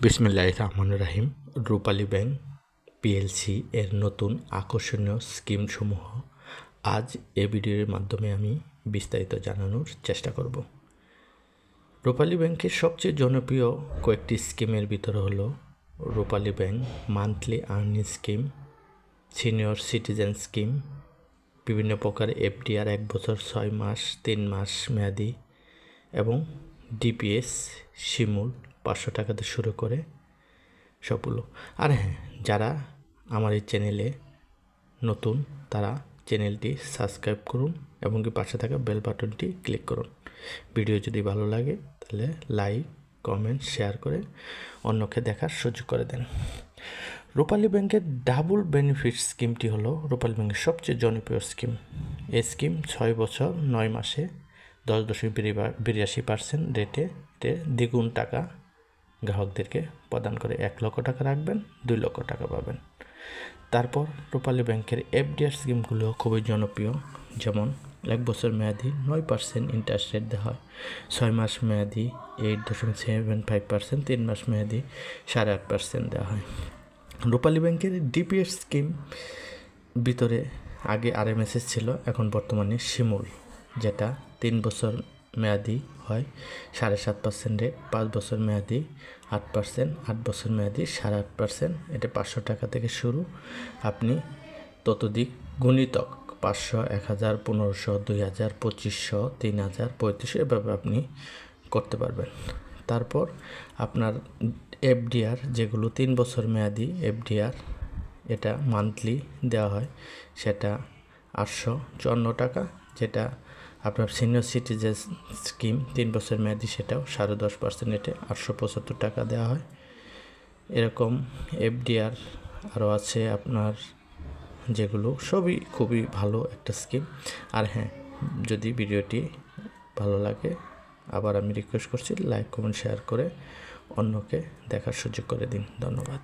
বিসমিল্লাহির রহমানির রহিম। রূপালী bank PLC এর নতুন আকর্ষণীয় স্কিমসমূহ আজ এই ভিডিওর মাধ্যমে আমি বিস্তারিত জানানোর চেষ্টা করব। রূপালী ব্যাংকের সবচেয়ে জনপ্রিয় কয়েকটি স্কিমের ভিতরে হলো Rupali bank monthly earning scheme, senior citizen scheme, বিভিন্ন প্রকার এফডিআর 1 বছর 6 মাস 3 মাস মেয়াদি এবং ডিপিএস শিমুল 500 টাকাতে শুরু করে সবগুলো। আর হ্যাঁ, যারা আমার এই চ্যানেলে নতুন তারা চ্যানেলটি সাবস্ক্রাইব করুন এবং কি পাশে থাকা বেল বাটনটি ক্লিক করুন। ভিডিও যদি ভালো লাগে তাহলে লাইক, কমেন্ট, শেয়ার করে অন্যকে দেখার সুযোগ করে দেন। রূপালী ব্যাংকের ডাবল বেনিফিট স্কিমটি হলো রূপালী ব্যাংকের সবচেয়ে জনপ্রিয় স্কিম। এই স্কিম 6 বছর 9 মাসে 10.82% রেটে দ্বিগুণ টাকা গ্রাহকদেরকে প্রদান করে। 1 লক্ষ টাকা রাখবেন, 2 লক্ষ টাকা পাবেন। তারপর রূপালী ব্যাংকের এফডিআর স্কিমগুলো খুবই জনপ্রিয়, যেমন 1 বছর মেয়াদি 9% ইন্টারেস্ট রেট দেওয়া হয়, 6 মাস মেয়াদি 8.75%, 3 মাস মেয়াদি 8.5% দেওয়া হয়। রূপালী ব্যাংকের ডিপিএস স্কিম ভিতরে আগে আরএমএসএস ছিল, এখন বর্তমানে শিমুল, যেটা 3 বছর মেয়াদি হয় 7.5% রেট, 5 বছর মেয়াদি 8%, 8 বছর মেয়াদি 8.5%। এটা 500 টাকা থেকে শুরু। আপনি ততোধিক গুণিতক 500, 1000, 1500, 2000, 2500, 3000, 3500 এভাবে আপনি করতে পারবেন। তারপর আপনার এফডিআর যেগুলো 3 বছর মেয়াদি এফডিআর, এটা মান্থলি দেওয়া হয়, সেটা 854 টাকা। যেটা আপনার সিনিয়র সিটিজেন স্কিম 3 বছর মেয়াদি, সেটাও 10.5% রেটে 875 টাকা দেওয়া হয়। এরকম এফডিআর আরও আছে আপনার, যেগুলো সবই খুবই ভালো একটা স্কিম। আর হ্যাঁ, যদি ভিডিওটি ভালো লাগে আবার আমি রিকোয়েস্ট করছি লাইক, কমেন্ট, শেয়ার করে অন্যকে দেখার সুযোগ করে দিন। ধন্যবাদ।